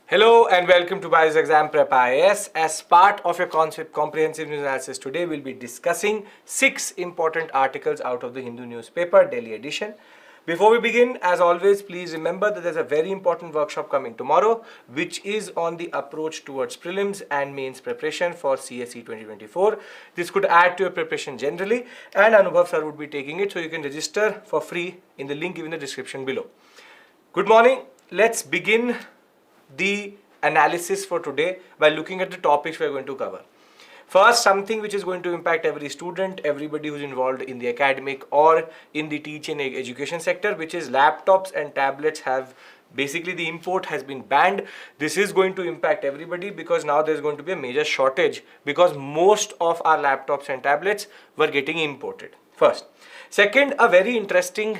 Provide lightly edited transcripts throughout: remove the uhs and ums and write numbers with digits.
Hello and welcome to BYJU'S Exam Prep IAS. As part of your comprehensive news analysis today, we'll be discussing 6 important articles out of the Hindu Newspaper Delhi edition. Before we begin, as always, please remember that there's a very important workshop coming tomorrow, which is on the approach towards prelims and mains preparation for CSE 2024. This could add to your preparation generally, and Anubhav sir would be taking it, so you can register for free in the link given in the description below. Good morning. Let's begin the analysis for today by looking at the topics we're going to cover. First, something which is going to impact every student, everybody who's involved in the academic or in the teaching and education sector, which is laptops and tablets have basically the import has been banned. This is going to impact everybody because now there's going to be a major shortage because most of our laptops and tablets were getting imported. First. Second, a very interesting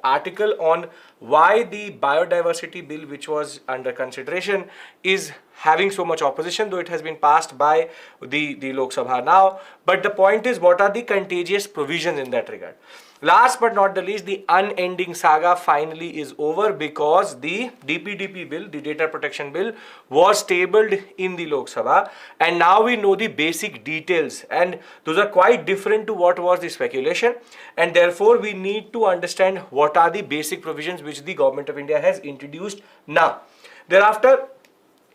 article on why the biodiversity bill, which was under consideration, is having so much opposition, though it has been passed by the Lok Sabha now. But the point is, what are the contagious provisions in that regard? Last but not the least, the unending saga finally is over because the DPDP bill, the data protection bill, was tabled in the Lok Sabha, and now we know the basic details, and those are quite different to what was the speculation, and therefore we need to understand what are the basic provisions which the Government of India has introduced now. Thereafter,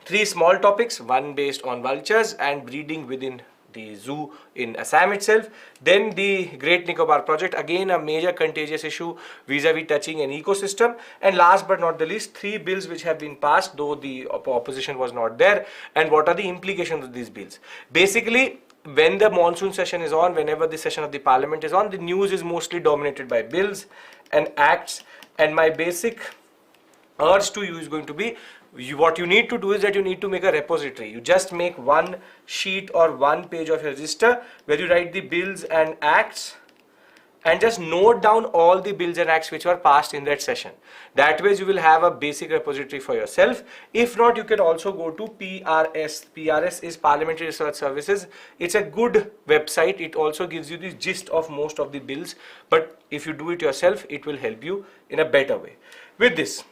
3 small topics, one based on vultures and breeding within the zoo in Assam itself. Then the Great Nicobar Project, again a major contagious issue vis-a-vis touching an ecosystem. And last but not the least, 3 bills which have been passed, though the opposition was not there, and what are the implications of these bills. Basically, when the monsoon session is on, whenever the session of the parliament is on, the news is mostly dominated by bills and acts, and my basic urge to you is going to be, what you need to do is that you need to make a repository. You just make one sheet or one page of your register where you write the bills and acts and just note down all the bills and acts which were passed in that session. That way you will have a basic repository for yourself. If not, you can also go to PRS. PRS is Parliamentary Research Services. It's a good website. It also gives you the gist of most of the bills, but if you do it yourself, it will help you in a better way. With this,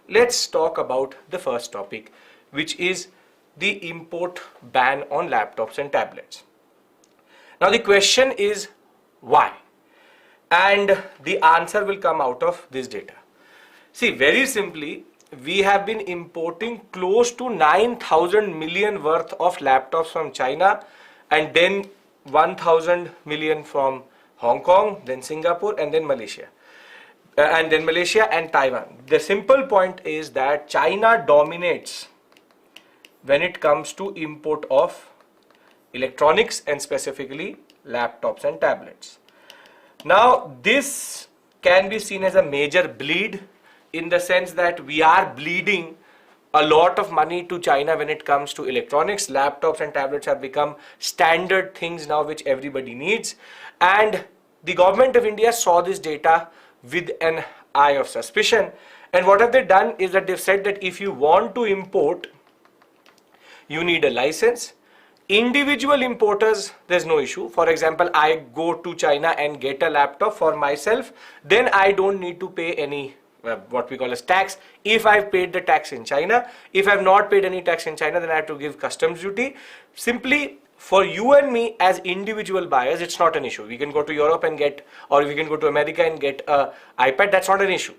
let's talk about the first topic, which is the import ban on laptops and tablets. Now the question is why? And the answer will come out of this data. See, very simply, we have been importing close to 9,000 million worth of laptops from China, and then 1,000 million from Hong Kong, then Singapore, and then Malaysia. And Taiwan. The simple point is that China dominates when it comes to import of electronics and specifically laptops and tablets. Now, this can be seen as a major bleed in the sense that we are bleeding a lot of money to China when it comes to electronics. Laptops and tablets have become standard things now which everybody needs, and the Government of India saw this data with an eye of suspicion, and what have they done is that they've said that if you want to import, you need a license. Individual importers, there's no issue. For example, I go to China and get a laptop for myself, then I don't need to pay any what we call as tax if I've paid the tax in China. If I've not paid any tax in China, then I have to give customs duty. Simply for you and me as individual buyers, it's not an issue. We can go to Europe and get, or we can go to America and get an iPad. That's not an issue.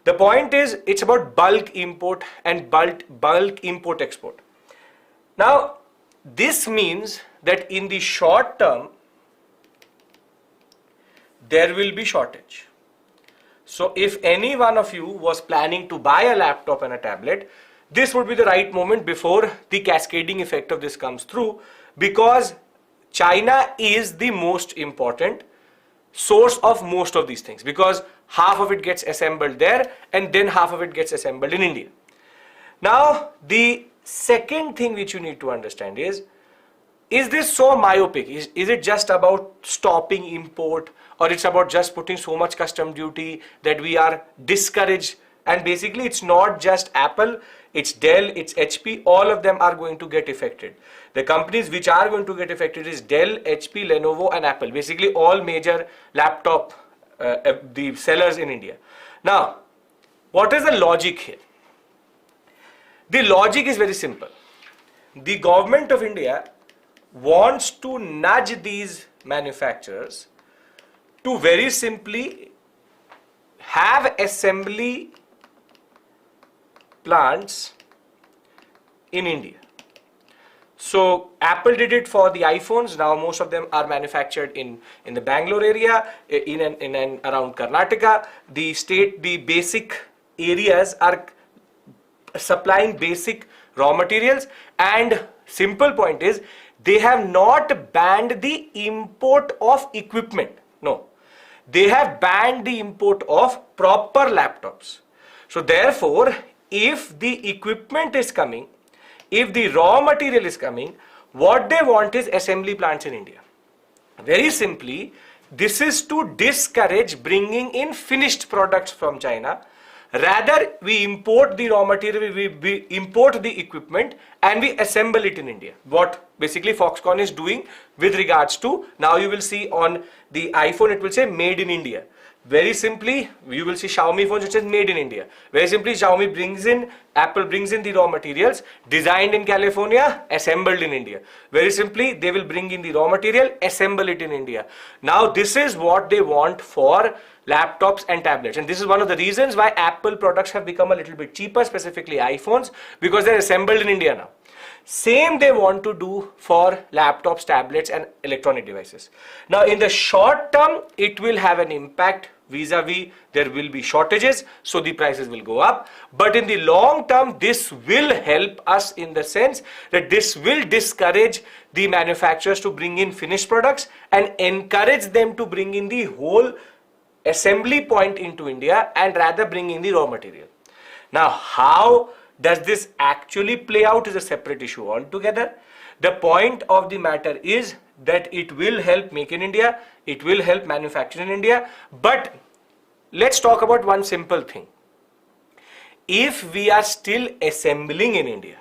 The point is, it's about bulk import and bulk import export. Now, this means that in the short term, there will be shortage. So if any one of you was planning to buy a laptop and a tablet, this would be the right moment before the cascading effect of this comes through, because China is the most important source of most of these things, because half of it gets assembled there and then half of it gets assembled in India. Now, the second thing which you need to understand is this so myopic? Is it just about stopping import, or it's about just putting so much custom duty that we are discouraged? And basically, it's not just Apple, it's Dell, it's HP, all of them are going to get affected. The companies which are going to get affected is Dell, HP, Lenovo and Apple, basically all major laptop the sellers in India. Now, what is the logic here? The logic is very simple. The government of India wants to nudge these manufacturers to very simply have assembly plants in India. So Apple did it for the iPhones. Now most of them are manufactured in the Bangalore area, in and around Karnataka. The basic areas are supplying basic raw materials, and simple point is they have not banned the import of equipment. No, they have banned the import of proper laptops. So therefore, if the equipment is coming, if the raw material is coming, what they want is assembly plants in India. Very simply, this is to discourage bringing in finished products from China. Rather, we import the raw material, we import the equipment and we assemble it in India. What basically Foxconn is doing with regards to, now you will see on the iPhone it will say made in India. Very simply, you will see Xiaomi phones which says made in India. Very simply, Apple brings in the raw materials, designed in California, assembled in India. Very simply, they will bring in the raw material, assemble it in India. Now, this is what they want for laptops and tablets. And this is one of the reasons why Apple products have become a little bit cheaper, specifically iPhones, because they're assembled in India now. Same they want to do for laptops, tablets and electronic devices. Now in the short term, it will have an impact vis-a-vis there will be shortages, so the prices will go up. But in the long term, this will help us in the sense that this will discourage the manufacturers to bring in finished products and encourage them to bring in the whole assembly point into India and rather bring in the raw material. Now how does this actually play out is a separate issue altogether. The point of the matter is that it will help make in India, it will help manufacture in India, but let's talk about one simple thing. If we are still assembling in India,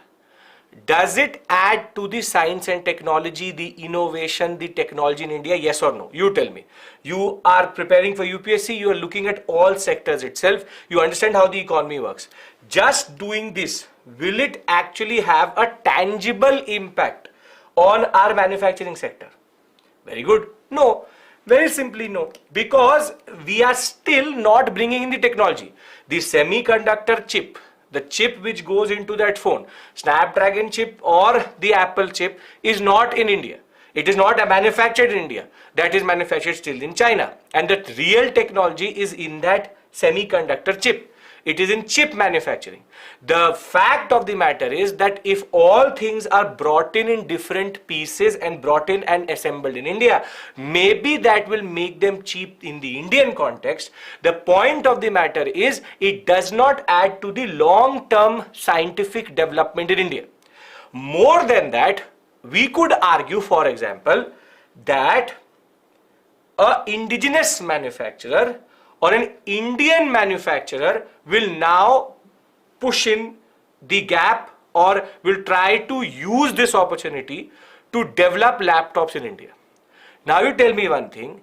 does it add to the science and technology, the innovation, the technology in India? Yes or no? You tell me. You are preparing for UPSC, you are looking at all sectors itself, you understand how the economy works. Just doing this, will it actually have a tangible impact on our manufacturing sector? Very good. No. Very simply no. Because we are still not bringing in the technology. The semiconductor chip, the chip which goes into that phone, Snapdragon chip or the Apple chip, is not in India. It is not manufactured in India. That is manufactured still in China. And the real technology is in that semiconductor chip. It is in chip manufacturing. The fact of the matter is that if all things are brought in different pieces and brought in and assembled in India, maybe that will make them cheap in the Indian context. The point of the matter is it does not add to the long-term scientific development in India. More than that, we could argue, for example, that an indigenous manufacturer or an Indian manufacturer will now push in the gap or will try to use this opportunity to develop laptops in India. Now you tell me one thing,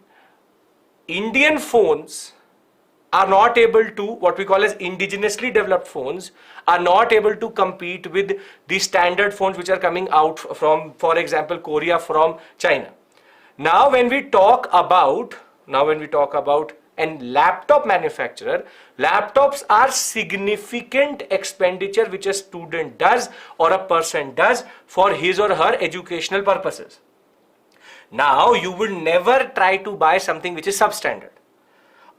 Indian phones are not able to, what we call as indigenously developed phones, are not able to compete with the standard phones which are coming out from, for example, Korea, from China. Now when we talk about and laptop manufacturer, laptops are significant expenditure which a student does or a person does for his or her educational purposes. Now you will never try to buy something which is substandard,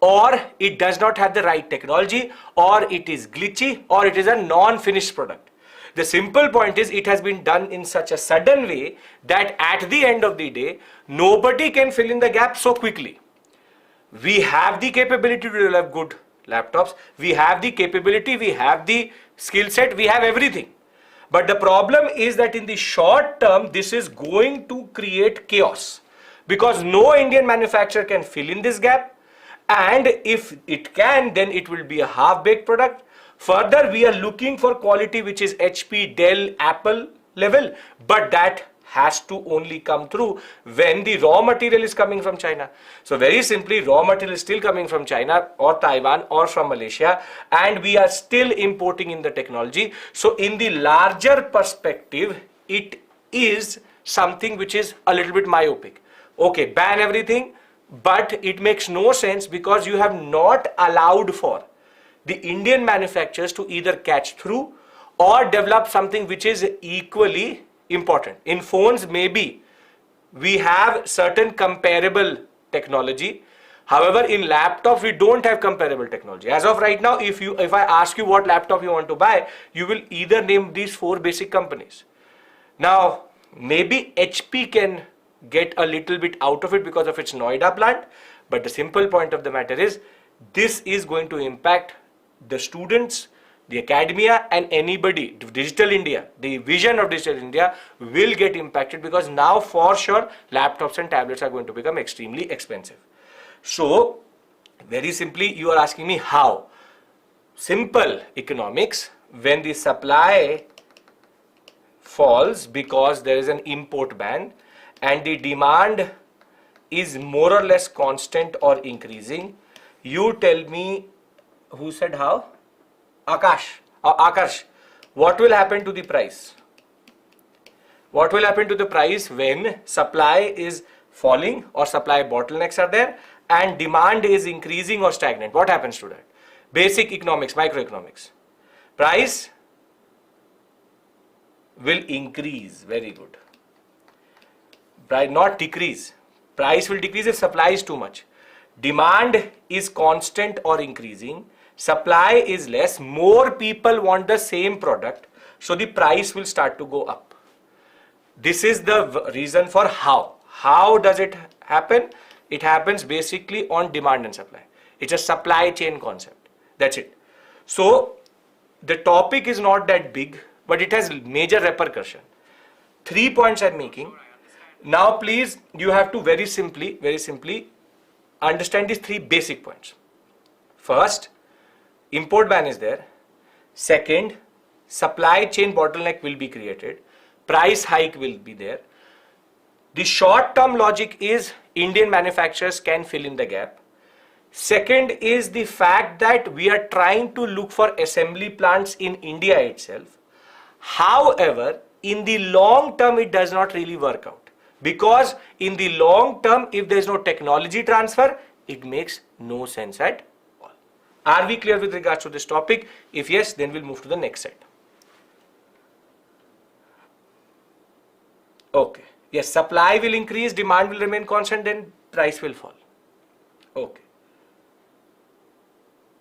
or it does not have the right technology, or it is glitchy, or it is a non-finished product. The simple point is it has been done in such a sudden way that at the end of the day, nobody can fill in the gap so quickly. We have the capability to develop good laptops, we have the capability, we have the skill set, we have everything. But the problem is that in the short term, this is going to create chaos because no Indian manufacturer can fill in this gap, and if it can, then it will be a half-baked product. Further, we are looking for quality which is HP, Dell, Apple level, but that has to only come through when the raw material is coming from China. So very simply, raw material is still coming from China or Taiwan or from Malaysia, and we are still importing in the technology. So in the larger perspective, it is something which is a little bit myopic. Okay, ban everything, but it makes no sense because you have not allowed for the Indian manufacturers to either catch through or develop something which is equally important. In phones, maybe we have certain comparable technology. However, in laptops, we don't have comparable technology. As of right now, if I ask you what laptop you want to buy, you will either name these 4 basic companies. Now, maybe HP can get a little bit out of it because of its Noida plant, but the simple point of the matter is this is going to impact the students, the academia, and anybody. Digital India, the vision of Digital India will get impacted because now for sure laptops and tablets are going to become extremely expensive. So very simply, you are asking me how. Simple economics. When the supply falls because there is an import ban and the demand is more or less constant or increasing, you tell me, who said how? Akash, what will happen to the price? What will happen to the price when supply is falling or supply bottlenecks are there and demand is increasing or stagnant? What happens to that? Basic economics, microeconomics. Price will increase. Very good. Price not decrease. Price will decrease if supply is too much. Demand is constant or increasing. Supply is less. More people want the same product. So the price will start to go up. This is the reason for how. How does it happen? It happens basically on demand and supply. It's a supply chain concept. That's it. So the topic is not that big, but it has major repercussion. 3 points I'm making. Now please, you have to very simply understand these 3 basic points. First, import ban is there. Second, supply chain bottleneck will be created. Price hike will be there. The short-term logic is Indian manufacturers can fill in the gap. Second is the fact that we are trying to look for assembly plants in India itself. However, in the long term, it does not really work out. Because in the long term, if there is no technology transfer, it makes no sense at all. Are we clear with regards to this topic? If yes, then we'll move to the next set. Okay. Yes, supply will increase, demand will remain constant, then price will fall. Okay.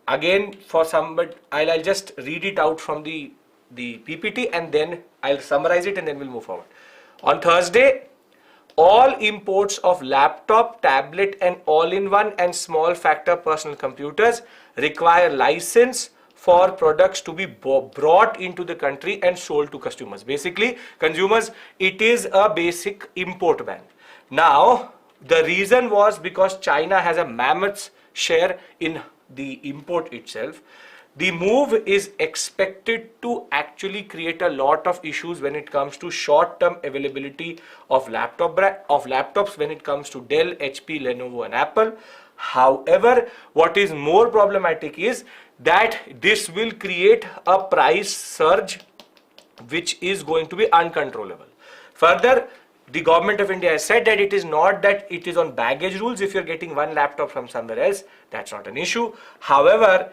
Again, for some, but I'll just read it out from the PPT and then I'll summarize it and then we'll move forward. On Thursday, all imports of laptop, tablet and all-in-one and small factor personal computers require license for products to be brought into the country and sold to consumers. Basically, consumers, it is a basic import ban. Now, the reason was because China has a mammoth share in the import itself. The move is expected to actually create a lot of issues when it comes to short-term availability of laptops when it comes to Dell, HP, Lenovo and Apple. However, what is more problematic is that this will create a price surge which is going to be uncontrollable. Further, the government of India has said that it is not that it is on baggage rules. If you're getting one laptop from somewhere else, that's not an issue. However,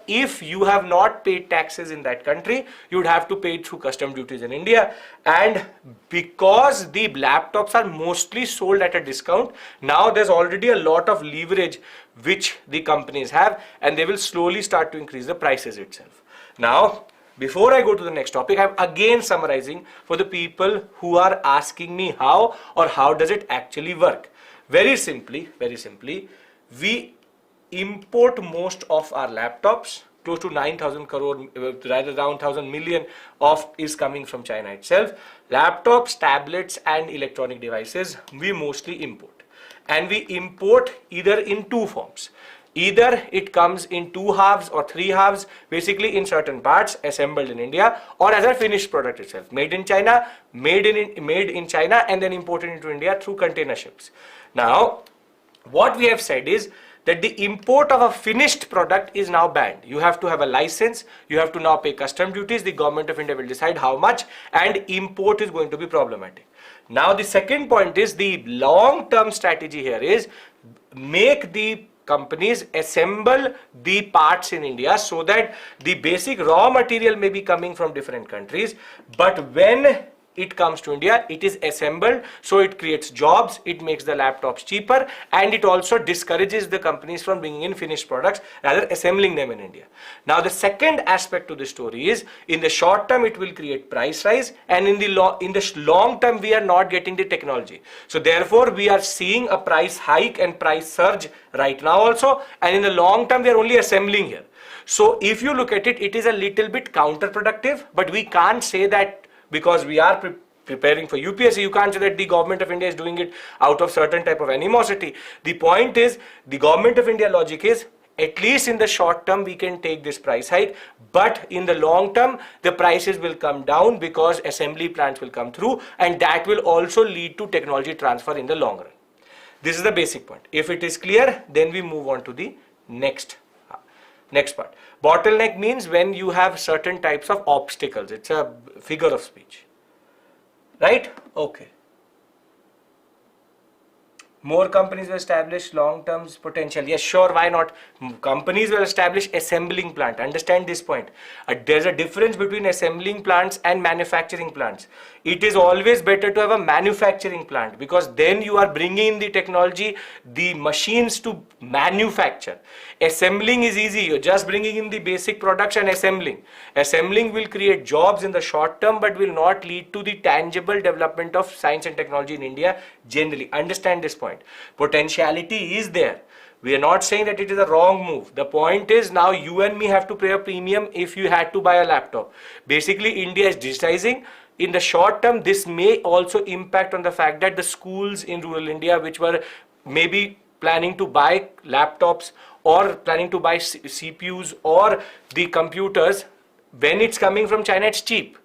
if you have not paid taxes in that country, you would have to pay through custom duties in India. And because the laptops are mostly sold at a discount, now there's already a lot of leverage which the companies have, and they will slowly start to increase the prices itself. Now, before I go to the next topic, I'm again summarizing for the people who are asking me how or how does it actually work. Very simply, we import most of our laptops, close to 9,000 crore, rather around 1,000 million of is coming from China itself. Laptops, tablets and electronic devices, we mostly import. And we import either in 2 forms. Either it comes in 2 halves or 3 halves, basically in certain parts assembled in India, or as a finished product itself, made in China, made in China and then imported into India through container ships. Now, what we have said is that the import of a finished product is now banned. You have to have a license, you have to now pay custom duties, the government of India will decide how much, and import is going to be problematic. Now the second point is the long-term strategy here is make the companies assemble the parts in India so that the basic raw material may be coming from different countries, but when it comes to India, it is assembled, so it creates jobs, it makes the laptops cheaper, and it also discourages the companies from bringing in finished products, rather assembling them in India. Now the second aspect to the story is, in the short term it will create price rise, and in the long term we are not getting the technology. So therefore we are seeing a price hike and price surge right now also, and in the long term we are only assembling here. So if you look at it, it is a little bit counterproductive, but we can't say that because we are preparing for UPSC, you can't say that the government of India is doing it out of certain type of animosity. The point is, the government of India logic is, at least in the short term we can take this price hike, but in the long term the prices will come down because assembly plants will come through, and that will also lead to technology transfer in the long run. This is the basic point. If it is clear, then we move on to the next part. Bottleneck means when you have certain types of obstacles. It's a figure of speech, right? Okay. More companies will establish long-term potential. Yes, sure, why not? Companies will establish assembling plant. Understand this point. There's a difference between assembling plants and manufacturing plants. It is always better to have a manufacturing plant, because then you are bringing in the technology, the machines to manufacture. Assembling is easy. You're just bringing in the basic products and assembling. Assembling will create jobs in the short term, but will not lead to the tangible development of science and technology in India generally. Understand this point. Potentiality is there. We are not saying that it is a wrong move. The point is, now you and me have to pay a premium if you had to buy a laptop. Basically, India is digitizing. In the short term, this may also impact on the fact that the schools in rural India, which were maybe planning to buy laptops or planning to buy CPUs or the computers, when it's coming from China, it's cheap,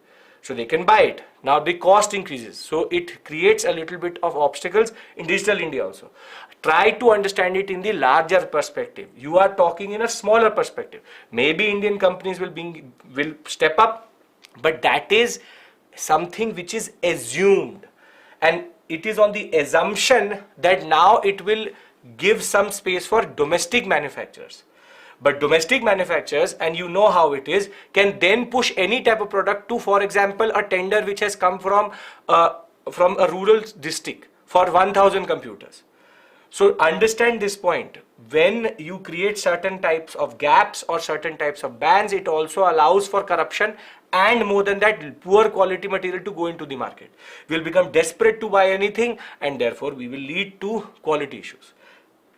so they can buy it. Now the cost increases, so it creates a little bit of obstacles in digital India also. Try to understand it in the larger perspective. You are talking in a smaller perspective. Maybe Indian companies will step up, but that is something which is assumed, and it is on the assumption that now it will give some space for domestic manufacturers. But domestic manufacturers, and you know how it is, can then push any type of product to, for example, a tender which has come from a rural district for 1,000 computers. So understand this point. When you create certain types of gaps or certain types of bans, it also allows for corruption, and more than that, poor quality material to go into the market. We'll become desperate to buy anything, and therefore we will lead to quality issues.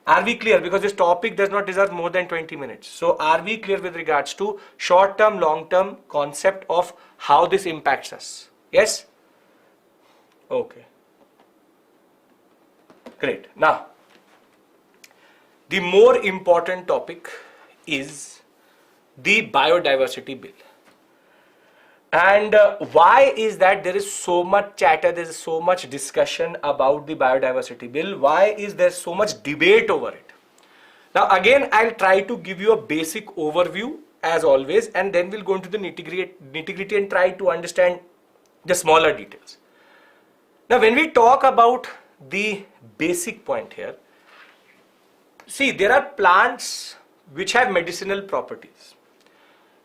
Are we clear? Because this topic does not deserve more than 20 minutes. So are we clear with regards to short-term, long-term concept of how this impacts us? Yes? Okay. Great. Now, the more important topic is the biodiversity bill. And why is that there is so much chatter, there is so much discussion about the biodiversity bill? Why is there so much debate over it? Now again, I'll try to give you a basic overview as always, and then we'll go into the nitty-gritty and try to understand the smaller details. Now when we talk about the basic point here, see, there are plants which have medicinal properties,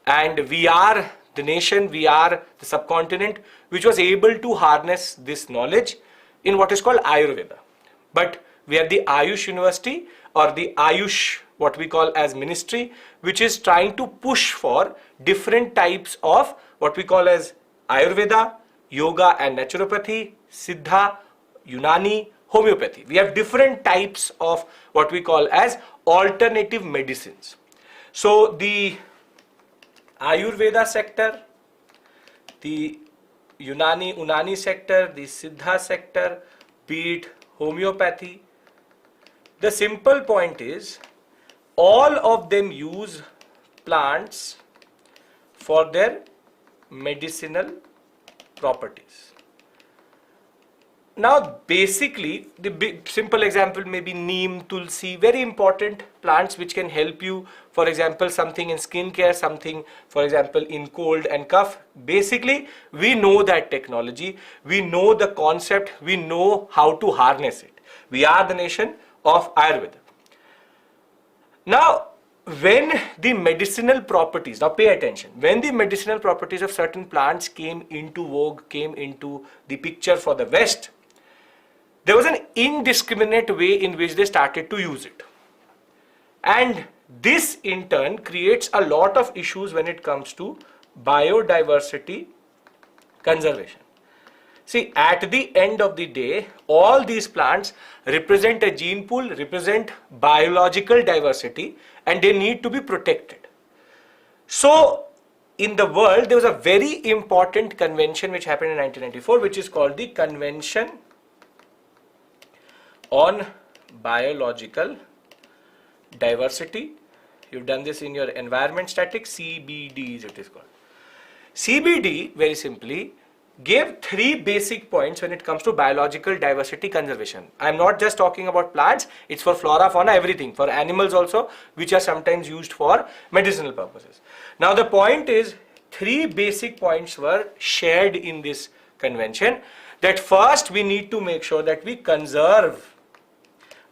and we are the nation, we are the subcontinent which was able to harness this knowledge in what is called Ayurveda. But we have the Ayush University, or the Ayush, what we call as ministry, which is trying to push for different types of what we call as Ayurveda, Yoga and Naturopathy, Siddha, Unani, Homeopathy. We have different types of what we call as alternative medicines. So the Ayurveda sector, the Unani sector, the Siddha sector, be it homeopathy. The simple point is, all of them use plants for their medicinal properties. Now basically the simple example may be neem, tulsi, very important plants which can help you, for example something in skincare, something for example in cold and cough. Basically we know that technology, we know the concept, we know how to harness it. We are the nation of Ayurveda. Now when the medicinal properties, now pay attention, when the medicinal properties of certain plants came into vogue, came into the picture for the West, there was an indiscriminate way in which they started to use it. And this in turn creates a lot of issues when it comes to biodiversity conservation. See, at the end of the day, all these plants represent a gene pool, represent biological diversity, and they need to be protected. So, in the world, there was a very important convention which happened in 1994, which is called the Convention on Biological Diversity. You've done this in your environment statics, CBD it is called. CBD, very simply, gave 3 basic points when it comes to biological diversity conservation. I'm not just talking about plants, it's for flora, fauna, everything, for animals also, which are sometimes used for medicinal purposes. Now the point is, 3 basic points were shared in this convention, that first we need to make sure that we conserve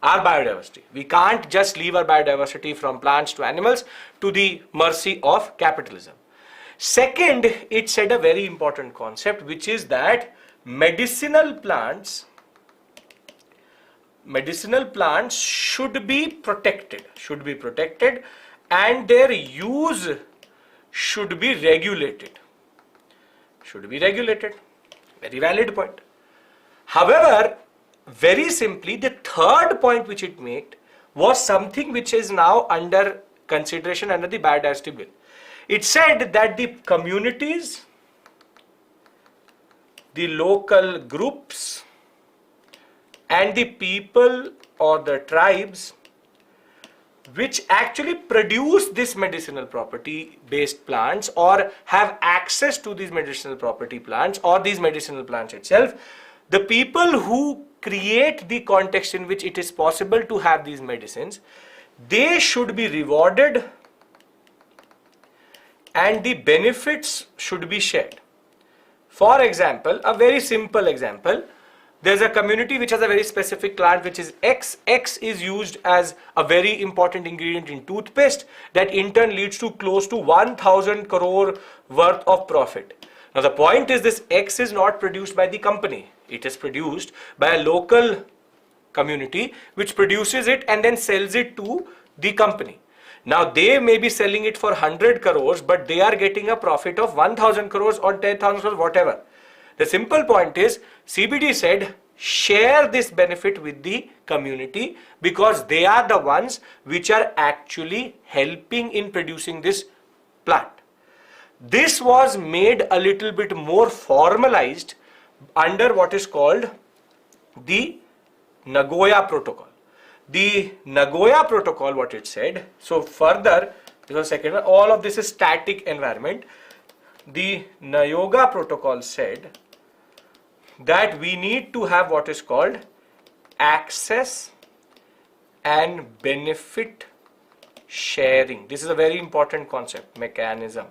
our biodiversity. We can't just leave our biodiversity from plants to animals to the mercy of capitalism. Second, it said a very important concept, which is that medicinal plants should be protected, and their use should be regulated. Very valid point. However, very simply, the third point which it made was something which is now under consideration under the biodiversity bill. It said that the communities, the local groups, and the people or the tribes which actually produce this medicinal property based plants or have access to these medicinal property plants or these medicinal plants itself, the people who create the context in which it is possible to have these medicines, they should be rewarded and the benefits should be shared. For example, a very simple example, there's a community which has a very specific plant which is X. X is used as a very important ingredient in toothpaste that in turn leads to close to 1,000 crore worth of profit. Now the point is, this X is not produced by the company. It is produced by a local community which produces it and then sells it to the company. Now they may be selling it for 100 crores, but they are getting a profit of 1,000 crores or 10,000 crores, whatever. The simple point is, CBD said, share this benefit with the community because they are the ones which are actually helping in producing this plant. This was made a little bit more formalized under what is called the Nagoya Protocol. The Nagoya Protocol, what it said, so further, this was second one, all of this is static environment. The Nagoya Protocol said that we need to have what is called access and benefit sharing. This is a very important concept, mechanism.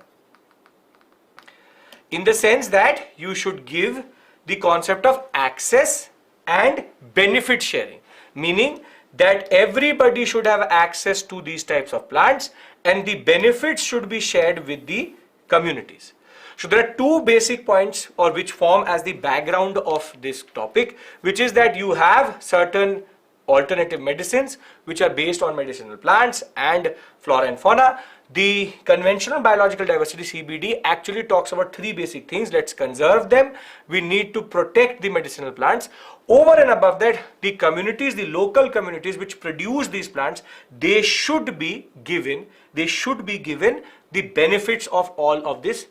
In the sense that you should give the concept of access and benefit sharing, meaning that everybody should have access to these types of plants and the benefits should be shared with the communities. So there are 2 basic points or which form as the background of this topic, which is that you have certain alternative medicines which are based on medicinal plants and flora and fauna. The conventional biological diversity CBD actually talks about 3 basic things. Let's conserve them. We need to protect the medicinal plants. Over and above that, the communities, the local communities which produce these plants, they should be given the benefits of all of this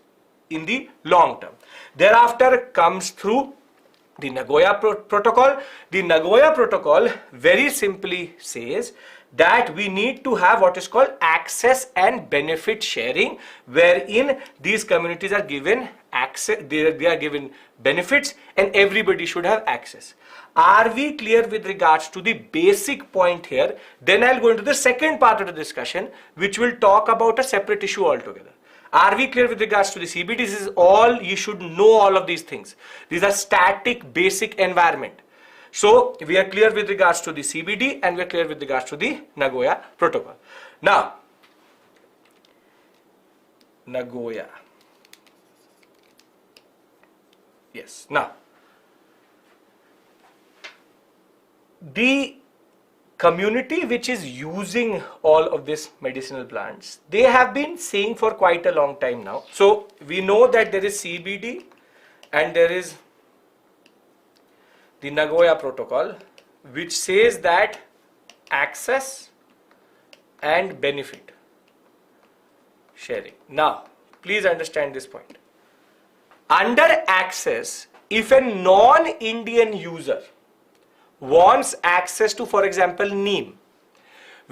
in the long term. Thereafter comes through the Nagoya Protocol. The Nagoya Protocol very simply says that we need to have what is called access and benefit sharing, wherein these communities are given access, they are given benefits, and everybody should have access. Are we clear with regards to the basic point here? Then I'll go into the second part of the discussion, which will talk about a separate issue altogether. Are we clear with regards to the CBD? This is all, you should know all of these things. These are static basic environment. So we are clear with regards to the CBD and we are clear with regards to the Nagoya Protocol. Now, Nagoya. Yes. Now, the community which is using all of these medicinal plants, they have been saying for quite a long time now. So we know that there is CBD and there is the Nagoya Protocol, which says that access and benefit sharing. Now, please understand this point. Under access, if a non-Indian user wants access to, for example, neem,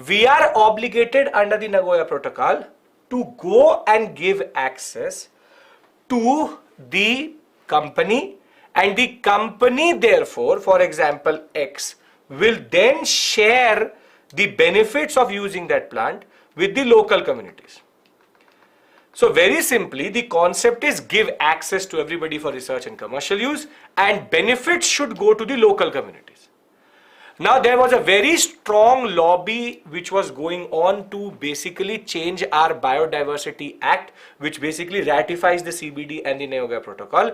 we are obligated under the Nagoya Protocol to go and give access to the company, and the company therefore, for example X, will then share the benefits of using that plant with the local communities. So very simply, the concept is give access to everybody for research and commercial use, and benefits should go to the local communities. Now there was a very strong lobby which was going on to basically change our Biodiversity Act, which basically ratifies the CBD and the Nagoya Protocol,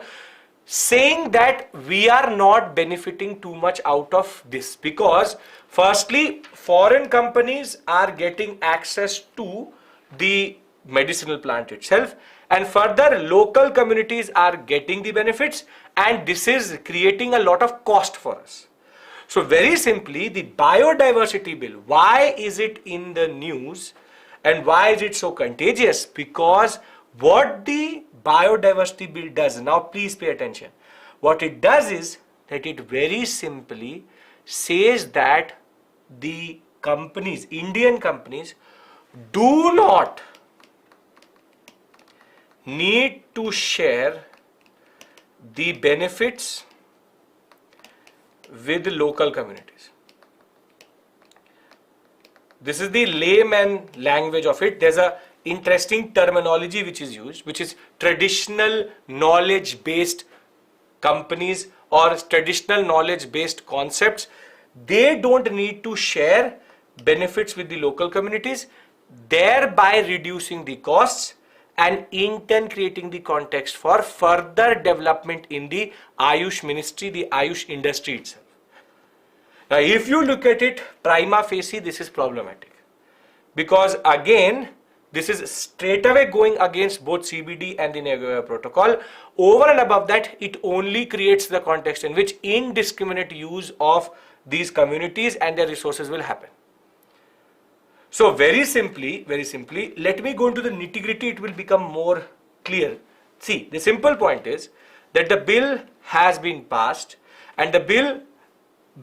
saying that we are not benefiting too much out of this, because firstly, foreign companies are getting access to the medicinal plant itself, and further local communities are getting the benefits, and this is creating a lot of cost for us. So very simply, the biodiversity bill, why is it in the news and why is it so contagious? Because what the biodiversity bill does, now please pay attention, what it does is that it very simply says that the companies, Indian companies, do not need to share the benefits with the local communities. This is the layman language of it. There's a interesting terminology which is used, which is traditional knowledge based companies or traditional knowledge based concepts. They don't need to share benefits with the local communities, thereby reducing the costs and in turn creating the context for further development in the Ayush ministry, the Ayush industry itself. Now if you look at it prima facie, this is problematic, because again this is straight away going against both CBD and the Nagoya Protocol. Over and above that, it only creates the context in which indiscriminate use of these communities and their resources will happen. So very simply, let me go into the nitty-gritty, it will become more clear. See, the simple point is that the bill has been passed, and the bill,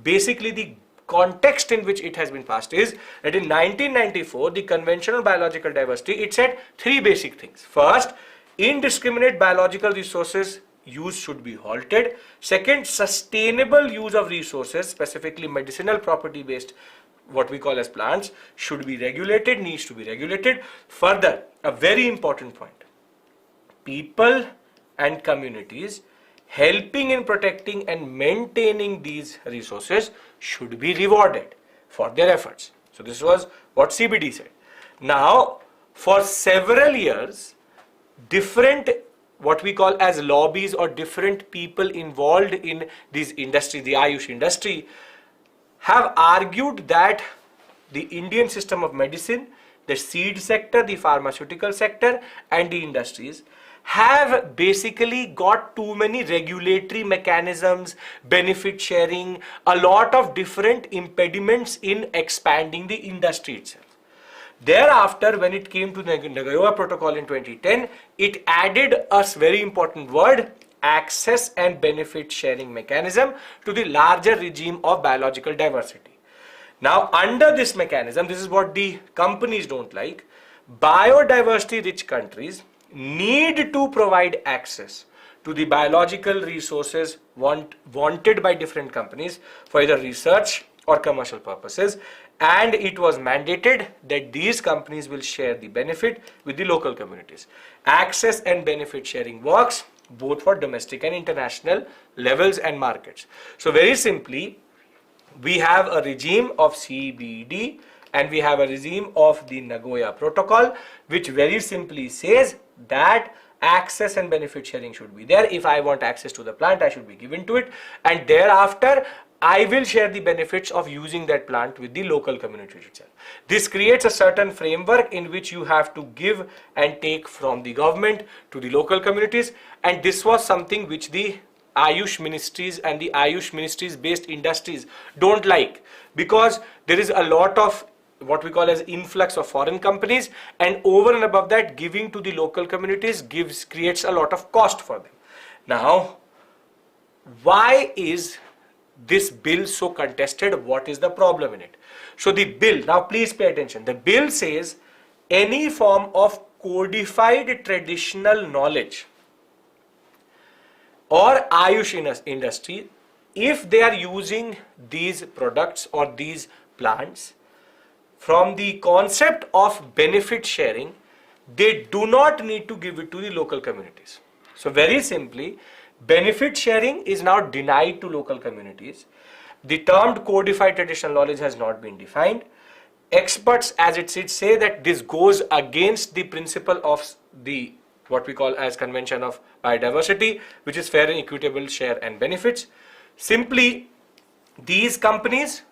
basically the context in which it has been passed is that in 1994, the Convention on Biological Diversity, it said three basic things. First, indiscriminate biological resources use should be halted. Second, sustainable use of resources, specifically medicinal property based, what we call as plants, should be regulated, needs to be regulated. Further, a very important point, people and communities helping in protecting and maintaining these resources should be rewarded for their efforts. So this was what CBD said. Now, for several years, different what we call as lobbies or different people involved in this industry, the Ayush industry, have argued that the Indian system of medicine, the seed sector, the pharmaceutical sector and the industries have basically got too many regulatory mechanisms, benefit sharing, a lot of different impediments in expanding the industry itself. Thereafter, when it came to the Nagoya Protocol in 2010, it added a very important word, access and benefit sharing mechanism, to the larger regime of biological diversity. Now, under this mechanism, this is what the companies don't like. Biodiversity rich countries need to provide access to the biological resources wanted by different companies for either research or commercial purposes, and it was mandated that these companies will share the benefit with the local communities. Access and benefit sharing works both for domestic and international levels and markets. So very simply, we have a regime of CBD and we have a regime of the Nagoya Protocol, which very simply says that access and benefit sharing should be there. If I want access to the plant, I should be given to it, and thereafter I will share the benefits of using that plant with the local community itself. This creates a certain framework in which you have to give and take from the government to the local communities, and this was something which the Ayush ministries and the Ayush ministries based industries don't like, because there is a lot of what we call as influx of foreign companies, and over and above that, giving to the local communities creates a lot of cost for them. Now, why is this bill so contested? What is the problem in it? So the bill, now please pay attention, the bill says any form of codified traditional knowledge or Ayush industry, if they are using these products or these plants, from the concept of benefit sharing, they do not need to give it to the local communities. So very simply, benefit sharing is now denied to local communities. The term codified traditional knowledge has not been defined. Experts, as it sits, say that this goes against the principle of the what we call as convention of biodiversity, which is fair and equitable share and benefits. Simply, these companies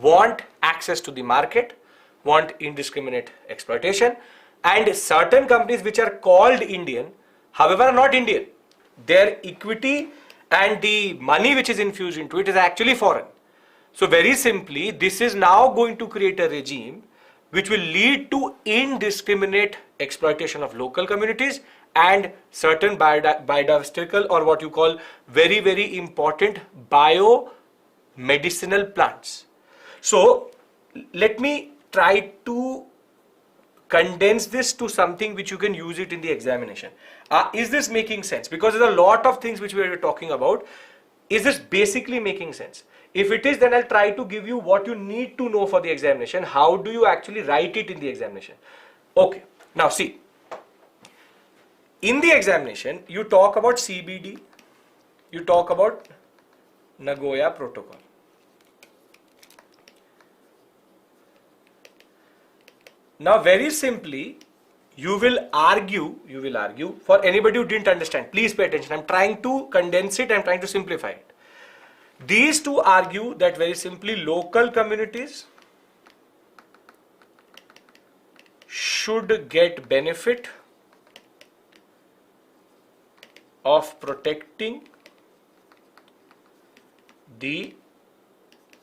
want access to the market, want indiscriminate exploitation, and certain companies which are called Indian, however, are not Indian. Their equity and the money which is infused into it is actually foreign. So very simply, this is now going to create a regime which will lead to indiscriminate exploitation of local communities and certain biodiversical or what you call very, very important biomedicinal plants. So let me try to condense this to something which you can use it in the examination. Is this making sense? Because there's a lot of things which we are talking about. Is this basically making sense? If it is, then I'll try to give you what you need to know for the examination. How do you actually write it in the examination? Okay, now see, in the examination, you talk about CBD, you talk about Nagoya Protocol. Now very simply, you will argue, for anybody who didn't understand, please pay attention, I'm trying to condense it, I'm trying to simplify it. These two argue that very simply local communities should get benefit of protecting the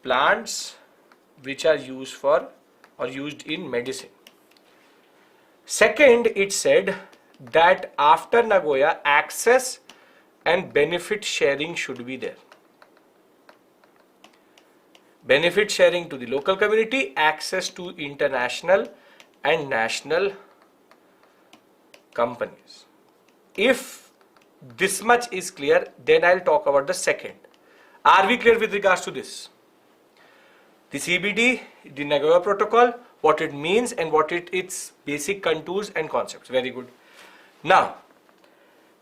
plants which are used for or used in medicine. Second, it said that after Nagoya, access and benefit sharing should be there. Benefit sharing to the local community, access to international and national companies. If this much is clear, then I'll talk about the second. Are we clear with regards to this? The CBD, the Nagoya Protocol, what it means and what its basic contours and concepts. Very good. Now,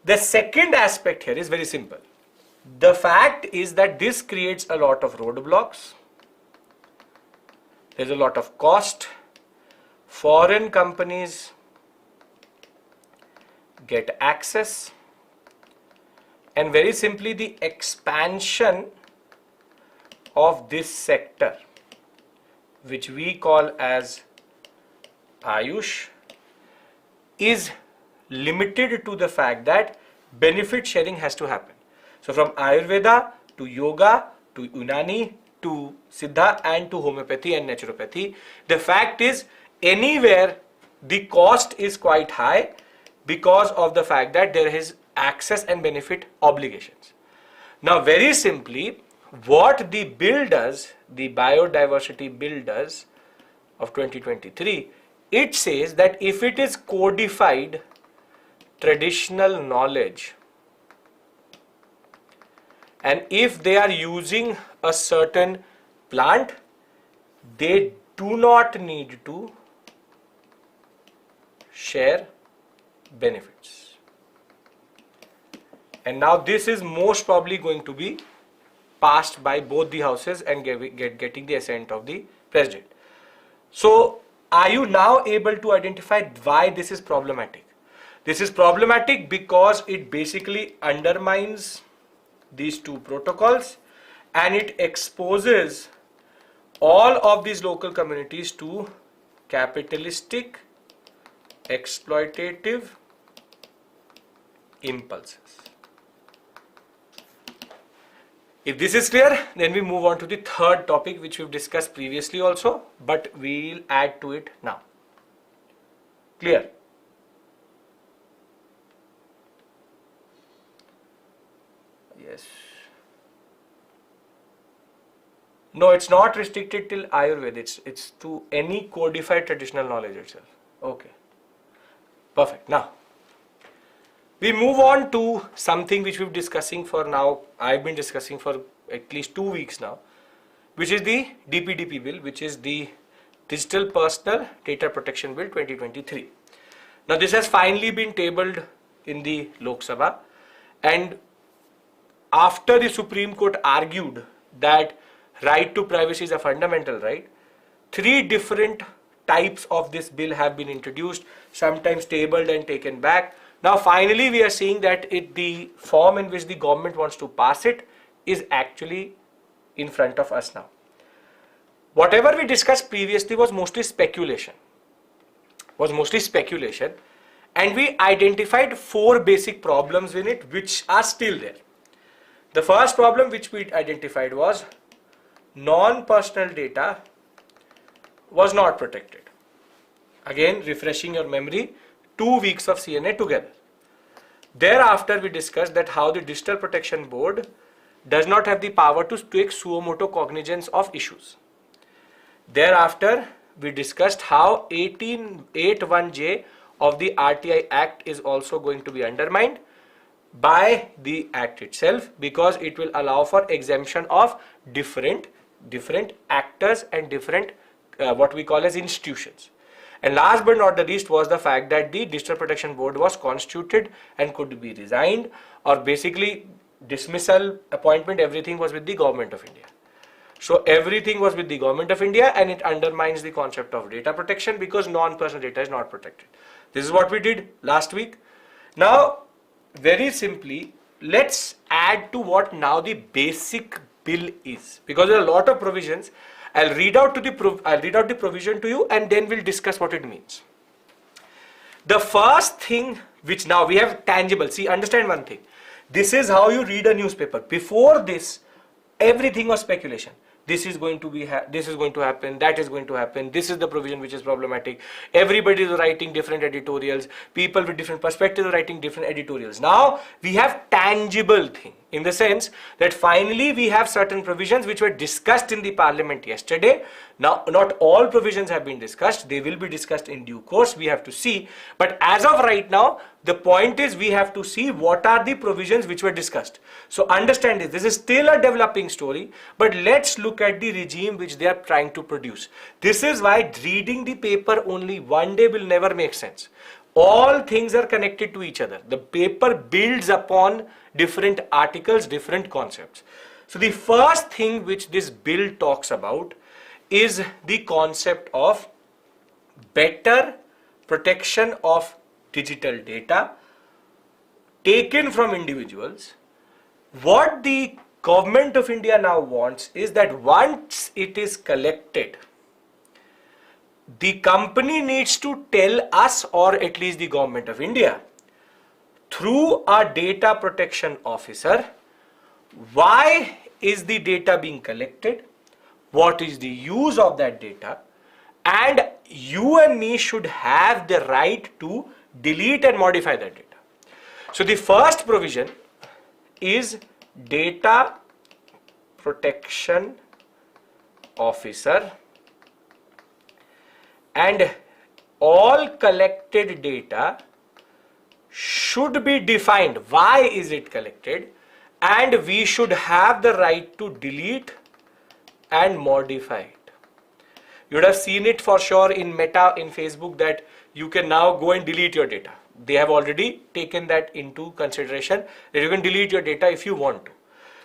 the second aspect here is very simple. The fact is that this creates a lot of roadblocks. There's a lot of cost. Foreign companies get access. And very simply, the expansion of this sector, which we call as Ayush, is limited to the fact that benefit sharing has to happen. So from Ayurveda to Yoga to Unani to Siddha and to homeopathy and naturopathy, the fact is anywhere the cost is quite high because of the fact that there is access and benefit obligations. Now very simply, what the bill does, the biodiversity bill does of 2023, it says that if it is codified traditional knowledge and if they are using a certain plant, they do not need to share benefits. And now this is most probably going to be passed by both the houses and getting the assent of the president. So are you now able to identify why this is problematic? This is problematic because it basically undermines these two protocols and it exposes all of these local communities to capitalistic, exploitative impulses. If this is clear, then we move on to the third topic which we've discussed previously also, but we'll add to it now. Clear? Yes. No, it's not restricted till Ayurveda. It's to any codified traditional knowledge itself. Okay. Perfect. Now, we move on to something which we've been discussing for now. I've been discussing for at least 2 weeks now, which is the DPDP bill, which is the Digital Personal Data Protection Bill 2023. Now, this has finally been tabled in the Lok Sabha, and after the Supreme Court argued that right to privacy is a fundamental right, 3 different types of this bill have been introduced, sometimes tabled and taken back. Now finally we are seeing that the form in which the government wants to pass it is actually in front of us now. Whatever we discussed previously was mostly speculation. And we identified 4 basic problems in it which are still there. The first problem which we identified was non-personal data was not protected. Again, refreshing your memory, 2 weeks of CNA together. Thereafter, we discussed that how the Digital Protection Board does not have the power to take suo motu cognizance of issues. Thereafter, we discussed how 1881J of the RTI Act is also going to be undermined by the Act itself, because it will allow for exemption of different actors and different what we call as institutions. And last but not the least was the fact that the Digital Protection Board was constituted and could be resigned, or basically dismissal, appointment, everything was with the Government of India. So everything was with the Government of India, and it undermines the concept of data protection because non-personal data is not protected. This is what we did last week. Now, very simply, let's add to what now the basic bill is, because there are a lot of provisions. I'll read out the provision to you, and then we'll discuss what it means. The first thing which now we have tangible. See, understand one thing. This is how you read a newspaper. Before this, everything was speculation. This is going to be, this is going to happen, that is going to happen, this is the provision which is problematic. Everybody is writing different editorials, people with different perspectives are writing different editorials. Now we have tangible thing, in the sense that finally we have certain provisions which were discussed in the parliament yesterday. Now not all provisions have been discussed, they will be discussed in due course, we have to see. But as of right now, the point is we have to see what are the provisions which were discussed. So understand this is still a developing story, but let's look at the regime which they are trying to produce. This is why reading the paper only one day will never make sense. All things are connected to each other. The paper builds upon different articles, different concepts. So the first thing which this bill talks about is the concept of better protection of digital data taken from individuals. What the Government of India now wants is that once it is collected, the company needs to tell us, or at least the Government of India, through a data protection officer, why is the data being collected, what is the use of that data, and you and me should have the right to delete and modify that data. So the first provision is data protection officer, and all collected data should be defined. Why is it collected? And we should have the right to delete and modify it. You would have seen it for sure in Meta, in Facebook, that you can now go and delete your data. They have already taken that into consideration, that you can delete your data if you want to.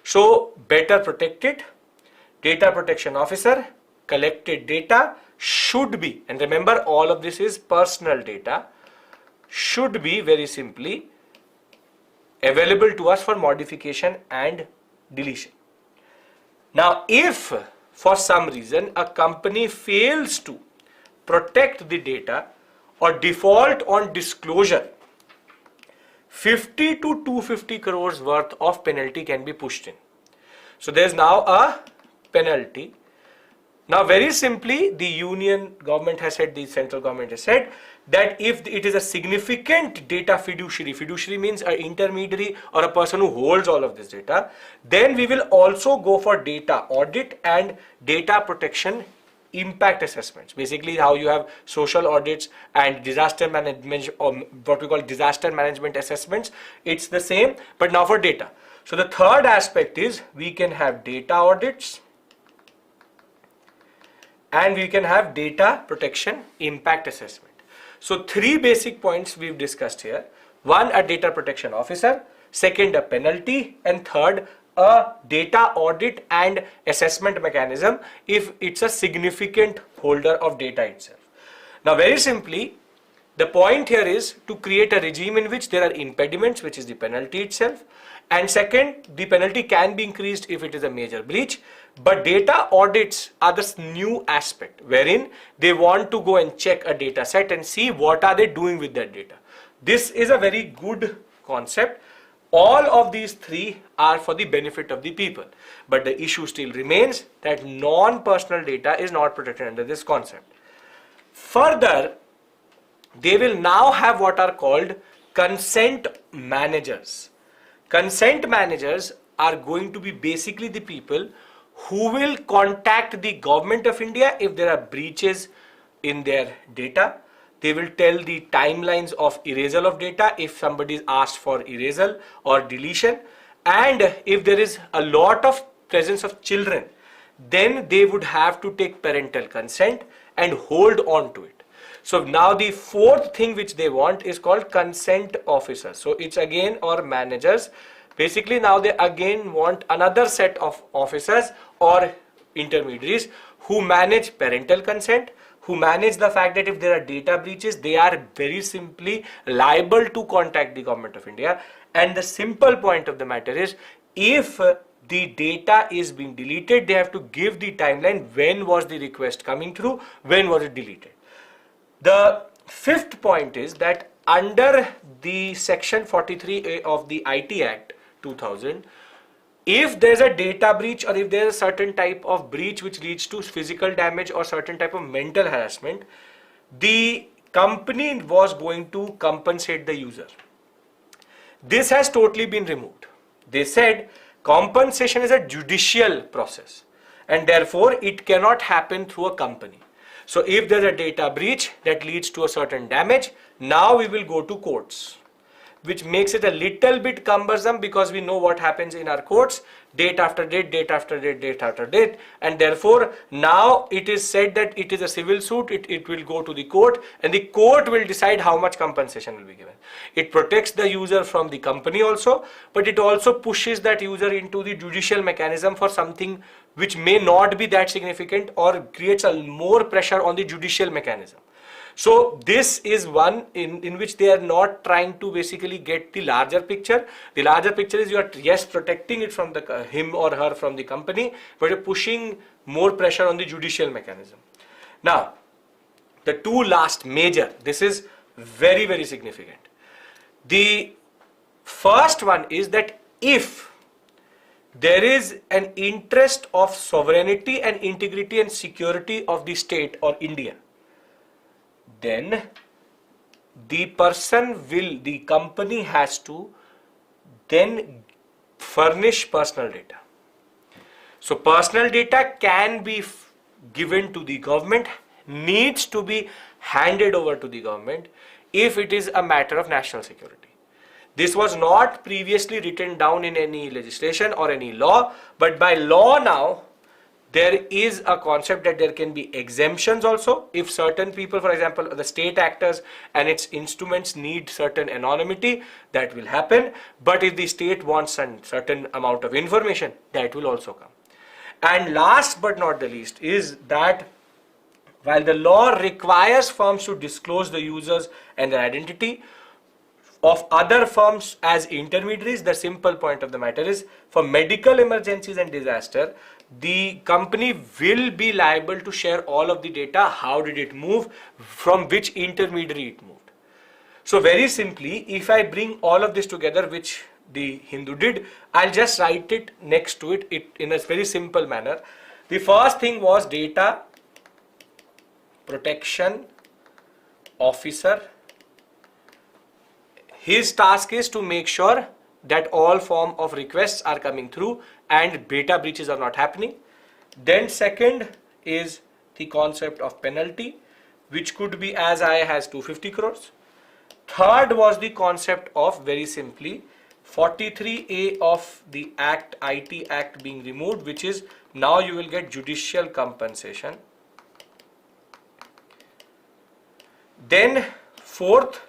So better protect it. Data protection officer, collected data should be, and remember all of this is personal data, should be very simply available to us for modification and deletion. Now, if for some reason a company fails to protect the data or default on disclosure, 50 to 250 crores worth of penalty can be pushed in. So there is now a penalty. Now very simply, the union government has said, the central government has said that if it is a significant data fiduciary, fiduciary means an intermediary or a person who holds all of this data, then we will also go for data audit and data protection impact assessments. Basically how you have social audits and disaster management, or what we call disaster management assessments, it's the same, but now for data. So the third aspect is we can have data audits and we can have data protection impact assessment. So three basic points we've discussed here. One, a data protection officer. Second, a penalty. And third, a data audit and assessment mechanism if it's a significant holder of data itself. Now very simply, the point here is to create a regime in which there are impediments, which is the penalty itself. And second, the penalty can be increased if it is a major breach. But data audits are this new aspect wherein they want to go and check a data set and see what are they doing with that data. This is a very good concept. All of these three are for the benefit of the people. But the issue still remains that non-personal data is not protected under this concept. Further, they will now have what are called consent managers. Consent managers are going to be basically the people who will contact the government of India if there are breaches in their data. They will tell the timelines of erasal of data if somebody is asked for erasal or deletion. And if there is a lot of presence of children, then they would have to take parental consent and hold on to it. So now the fourth thing which they want is called consent officers. So it's again, or managers. Basically now they again want another set of officers or intermediaries who manage parental consent, who manage the fact that if there are data breaches, they are very simply liable to contact the government of India. And the simple point of the matter is, if the data is being deleted, they have to give the timeline, when was the request coming through, when was it deleted. The fifth point is that under the section 43A of the IT Act 2000, if there's a data breach or if there's a certain type of breach which leads to physical damage or certain type of mental harassment, the company was going to compensate the user. This has totally been removed. They said compensation is a judicial process and therefore it cannot happen through a company. So if there's a data breach that leads to a certain damage, now we will go to courts, which makes it a little bit cumbersome because we know what happens in our courts, date after date, date after date, date after date, and therefore now it is said that it is a civil suit, it will go to the court and the court will decide how much compensation will be given. It protects the user from the company also, but it also pushes that user into the judicial mechanism for something which may not be that significant or creates a more pressure on the judicial mechanism. So this is one in which they are not trying to basically get the larger picture. The larger picture is you are, yes, protecting it from the him or her from the company, but you're pushing more pressure on the judicial mechanism. Now, the two last major, this is very, very significant. The first one is that if there is an interest of sovereignty and integrity and security of the state or India, then the company has to then furnish personal data. So personal data can be given to the government, needs to be handed over to the government if it is a matter of national security. This was not previously written down in any legislation or any law, but by law now there is a concept that there can be exemptions also if certain people, for example the state actors and its instruments, need certain anonymity, that will happen. But if the state wants a certain amount of information, that will also come. And last but not the least is that while the law requires firms to disclose the users and their identity of other firms as intermediaries, the simple point of the matter is for medical emergencies and disaster, the company will be liable to share all of the data. How did it move, from which intermediary it moved. So very simply, if I bring all of this together, which the Hindu did, I'll just write it next to it in a very simple manner. The first thing was data protection officer. His task is to make sure that all form of requests are coming through and data breaches are not happening. Then second is the concept of penalty, which could be as high as 250 crores. Third was the concept of, very simply, 43A of the Act, IT Act being removed, which is now you will get judicial compensation. Then fourth,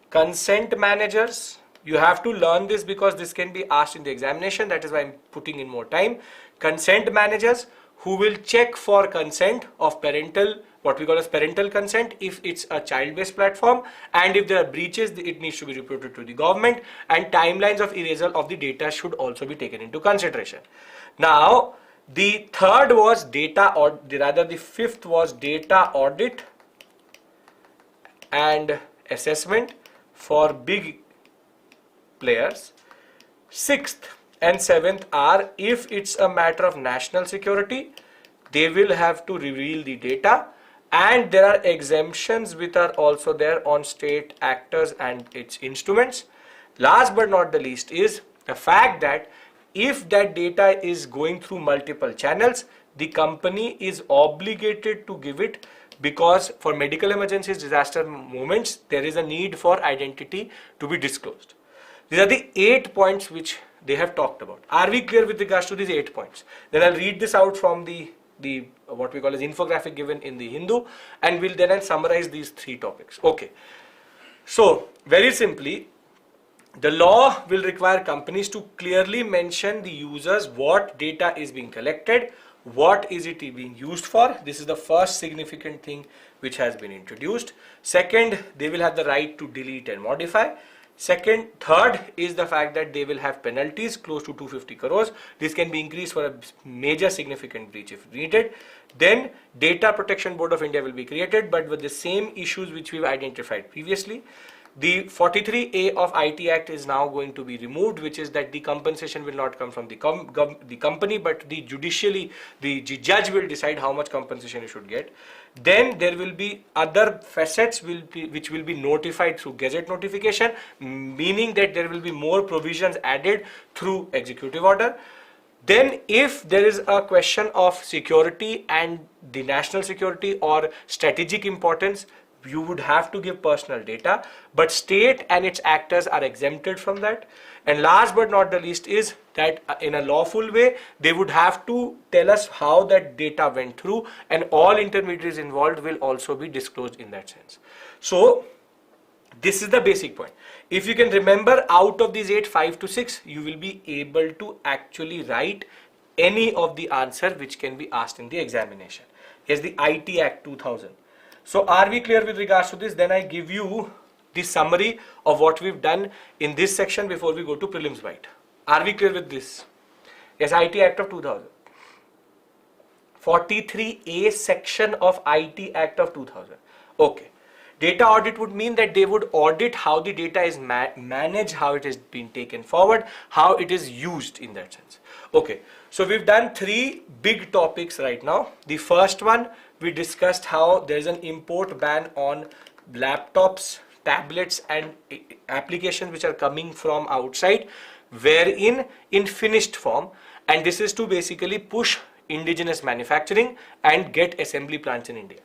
consent managers. You have to learn this because this can be asked in the examination. That is why I'm putting in more time. Consent managers who will check for consent of parental, what we call as parental consent, if it's a child-based platform, and if there are breaches, it needs to be reported to the government, and timelines of erasure of the data should also be taken into consideration. Now, the third was data, or rather the fifth was data audit and assessment for big players. Sixth and seventh are, if it's a matter of national security, they will have to reveal the data, and there are exemptions which are also there on state actors and its instruments. Last but not the least is the fact that if that data is going through multiple channels, the company is obligated to give it, because for medical emergencies, disaster moments, there is a need for identity to be disclosed. These are the 8 points which they have talked about. Are we clear with regards to these 8 points? Then I'll read this out from the what we call as infographic given in the Hindu, and we'll then summarize these 3 topics. Okay. So very simply, the law will require companies to clearly mention the users, what data is being collected, what is it being used for. This is the first significant thing which has been introduced. Second, they will have the right to delete and modify. Third is the fact that they will have penalties close to 250 crores. This can be increased for a major significant breach if needed. Then Data Protection Board of India will be created, but with the same issues which we've identified previously. The 43A of IT Act is now going to be removed, which is that the compensation will not come from the company, but the judge will decide how much compensation you should get. Then there will be other facets which will be notified through gazette notification, meaning that there will be more provisions added through executive order. Then if there is a question of security and the national security or strategic importance, you would have to give personal data, but state and its actors are exempted from that. And last but not the least is that in a lawful way, they would have to tell us how that data went through, and all intermediaries involved will also be disclosed in that sense. So this is the basic point. If you can remember, out of these 8, 5 to 6, you will be able to actually write any of the answer which can be asked in the examination. Here's the IT Act 2000. So are we clear with regards to this? Then I give you the summary of what we've done in this section before we go to Prelims Byte. Are we clear with this? Yes, IT Act of 2000. 43A section of IT Act of 2000. Okay. Data audit would mean that they would audit how the data is managed, how it is being taken forward, how it is used in that sense. Okay. So we've done 3 big topics right now. The first one, we discussed how there is an import ban on laptops, tablets and applications which are coming from outside, wherein in finished form, and this is to basically push indigenous manufacturing and get assembly plants in India.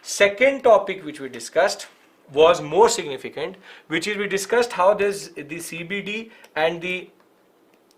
Second topic which we discussed was more significant, which is we discussed how there's the CBD and the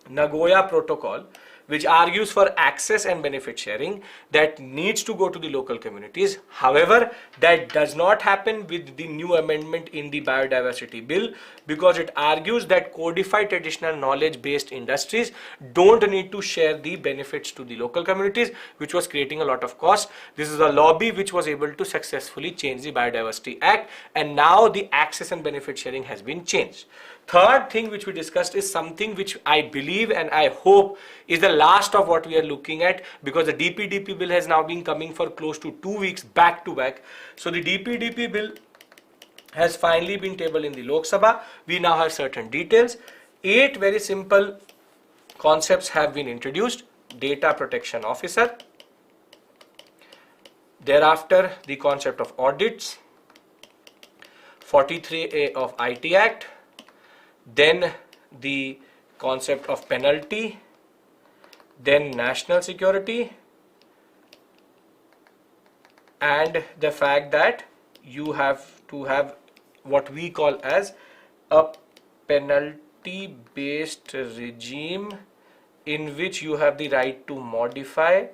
Nagoya Protocol, which argues for access and benefit sharing that needs to go to the local communities. However, that does not happen with the new amendment in the biodiversity bill, because it argues that codified traditional knowledge based industries don't need to share the benefits to the local communities, which was creating a lot of cost. This is a lobby which was able to successfully change the Biodiversity Act, and now the access and benefit sharing has been changed. Third thing which we discussed is something which I believe and I hope is the last of what we are looking at, because the DPDP bill has now been coming for close to 2 weeks back to back. So the DPDP bill has finally been tabled in the Lok Sabha. We now have certain details. 8 very simple concepts have been introduced. Data protection officer. Thereafter, the concept of audits. 43A of IT Act. Then the concept of penalty, then national security, and the fact that you have to have what we call as a penalty based regime in which you have the right to modify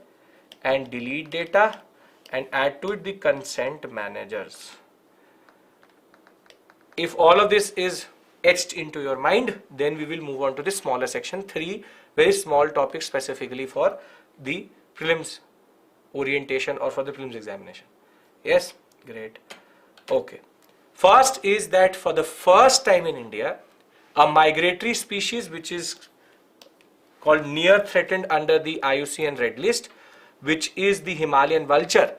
and delete data and add to it the consent managers. If all of this is etched into your mind, then we will move on to the smaller section, 3 very small topics specifically for the prelims orientation or for the prelims examination. Yes, great. Okay. First is that for the first time in India, a migratory species which is called near threatened under the IUCN red list, which is the Himalayan vulture,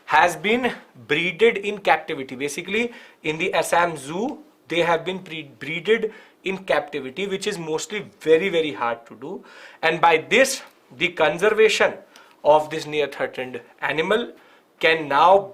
has been breeded in captivity. Basically, in the Assam Zoo, they have been breeded in captivity, which is mostly very, very hard to do. And by this, the conservation of this near threatened animal can now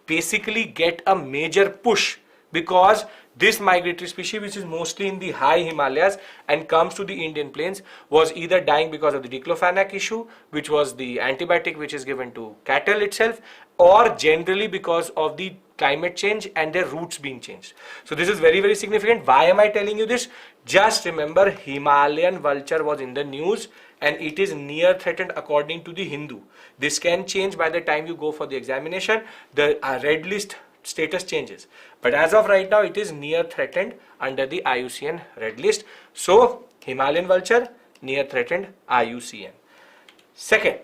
basically get a major push, because this migratory species, which is mostly in the high Himalayas and comes to the Indian plains, was either dying because of the diclofenac issue, which was the antibiotic which is given to cattle itself, or generally because of the climate change and their routes being changed. So this is very, very significant. Why am I telling you this? Just remember, Himalayan vulture was in the news and it is near threatened according to the Hindu. This can change by the time you go for the examination. The red list status changes, but as of right now it is near threatened under the IUCN red list. So Himalayan vulture, near threatened, IUCN. Second,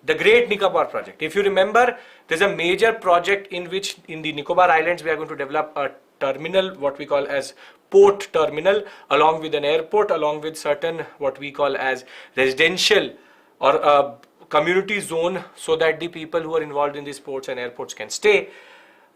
the Great Nicobar Project. If you remember, there's a major project in which in the Nicobar Islands we are going to develop a terminal, what we call as port terminal, along with an airport, along with certain what we call as residential or a community zone, so that the people who are involved in these ports and airports can stay.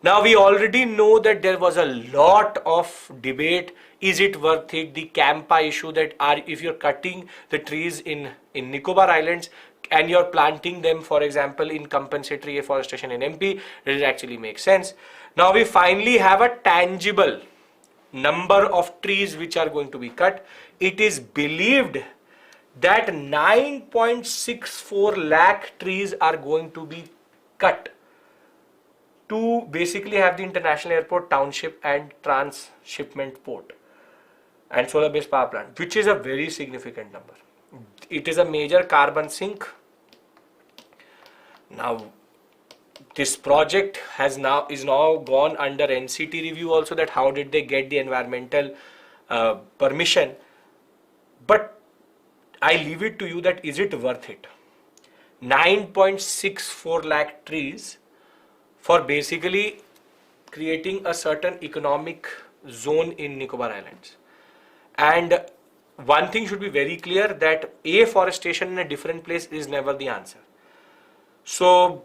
Now we already know that there was a lot of debate. Is it worth it? The Campa issue, that if you're cutting the trees in Nicobar Islands and you're planting them, for example, in compensatory afforestation in MP, does it actually make sense? Now we finally have a tangible number of trees which are going to be cut. It is believed that 9.64 lakh trees are going to be cut to basically have the international airport, township and transshipment port and solar based power plant, which is a very significant number. It is a major carbon sink. Now this project is now gone under NCT review also, that how did they get the environmental permission, but I leave it to you that is it worth it? 9.64 lakh trees for basically creating a certain economic zone in Nicobar Islands. And one thing should be very clear, that afforestation in a different place is never the answer. So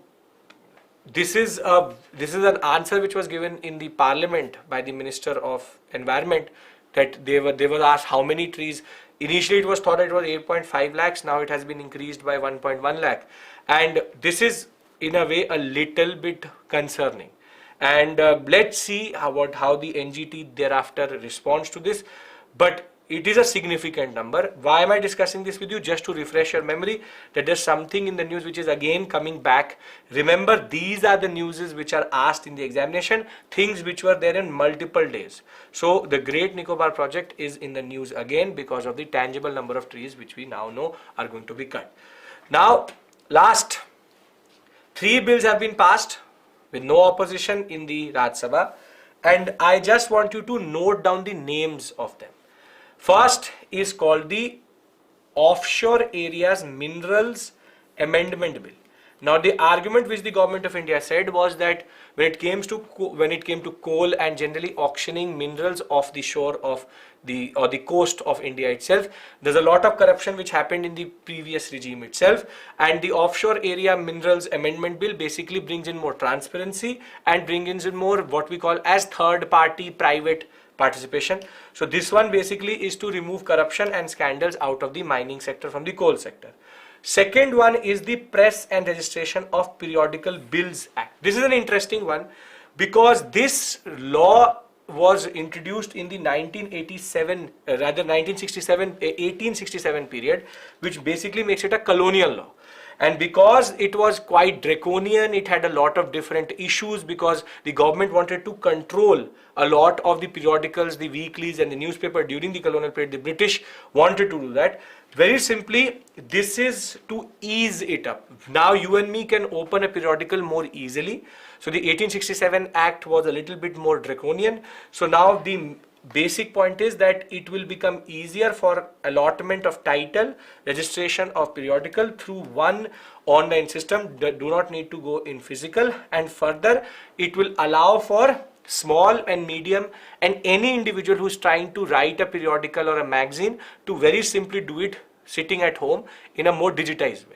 this is an answer which was given in the parliament by the Minister of Environment, that they were asked how many trees. Initially it was thought that it was 8.5 lakhs, now it has been increased by 1.1 lakh. And this is in a way a little bit concerning. And let's see how the NGT thereafter responds to this. But it is a significant number. Why am I discussing this with you? Just to refresh your memory that there's something in the news which is again coming back. Remember, these are the newses which are asked in the examination, things which were there in multiple days. So the Great Nicobar Project is in the news again because of the tangible number of trees which we now know are going to be cut. Now, last 3 bills have been passed with no opposition in the Rajya Sabha, and I just want you to note down the names of them. First is called the Offshore Areas Minerals Amendment Bill. Now, the argument which the Government of India said was that when it came to coal and generally auctioning minerals off the shore of the coast of India itself, there's a lot of corruption which happened in the previous regime itself, and the Offshore Area Minerals Amendment Bill basically brings in more transparency and brings in more what we call as third party private participation. So this one basically is to remove corruption and scandals out of the mining sector from the coal sector. Second one is the Press and Registration of Periodical Bills Act. This is an interesting one because this law was introduced in the 1867 period, which basically makes it a colonial law. And because it was quite draconian, it had a lot of different issues because the government wanted to control a lot of the periodicals, the weeklies and the newspaper during the colonial period. The British wanted to do that. Very simply, this is to ease it up. Now you and me can open a periodical more easily. So the 1867 Act was a little bit more draconian. So now the basic point is that it will become easier for allotment of title, registration of periodical through one online system that do not need to go in physical, and further it will allow for small and medium and any individual who is trying to write a periodical or a magazine to very simply do it sitting at home in a more digitized way.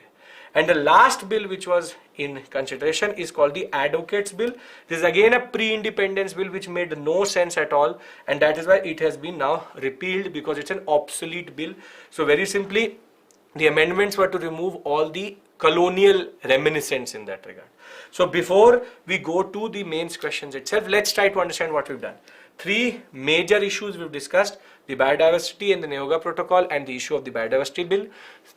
And the last bill which was in consideration is called the Advocates Bill. This is again a pre-independence bill which made no sense at all, and that is why it has been now repealed because it's an obsolete bill. So very simply, the amendments were to remove all the colonial reminiscence in that regard. So before we go to the mains questions itself, let's try to understand what we've done. 3 major issues we've discussed: the biodiversity and the Neoga protocol and the issue of the biodiversity bill.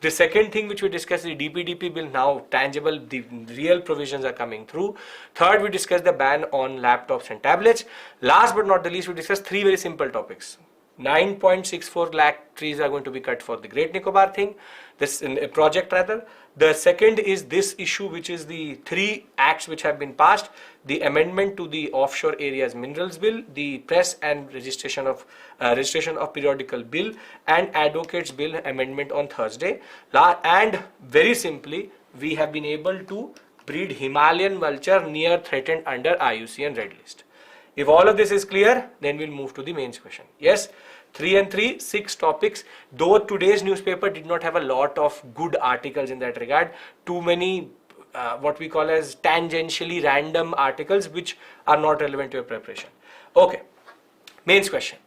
The second thing which we discussed is the DPDP bill, now tangible, the real provisions are coming through. Third, we discussed the ban on laptops and tablets. Last but not the least, we discussed 3 very simple topics. 9.64 lakh trees are going to be cut for the Great Nicobar thing, this project rather. The second is this issue, which is the 3 acts which have been passed: the amendment to the Offshore Areas Minerals Bill, the Press and Registration of Periodical Bill, and Advocates Bill amendment on Thursday. And very simply, we have been able to breed Himalayan vulture near threatened under IUCN Red List. If all of this is clear, then we'll move to the mains question. Yes, 3 and 3, 6 topics. Though today's newspaper did not have a lot of good articles in that regard, too many what we call as tangentially random articles which are not relevant to your preparation. Okay, mains question.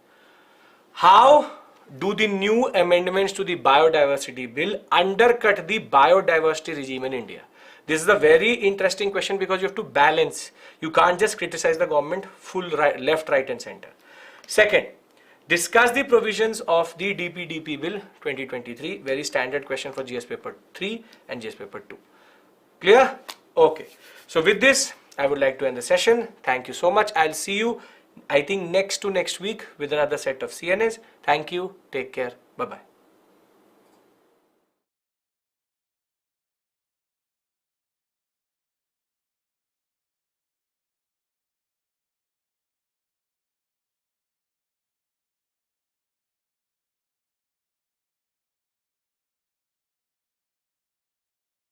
How do the new amendments to the biodiversity bill undercut the biodiversity regime in India? This is a very interesting question because you have to balance. You can't just criticize the government full right, left, right and center. Second, discuss the provisions of the DPDP bill 2023. Very standard question for GS paper 3 and GS paper 2. Clear? Okay. So with this, I would like to end the session. Thank you so much. I'll see you, I think, next week with another set of CNAs. Thank you. Take care. Bye-bye.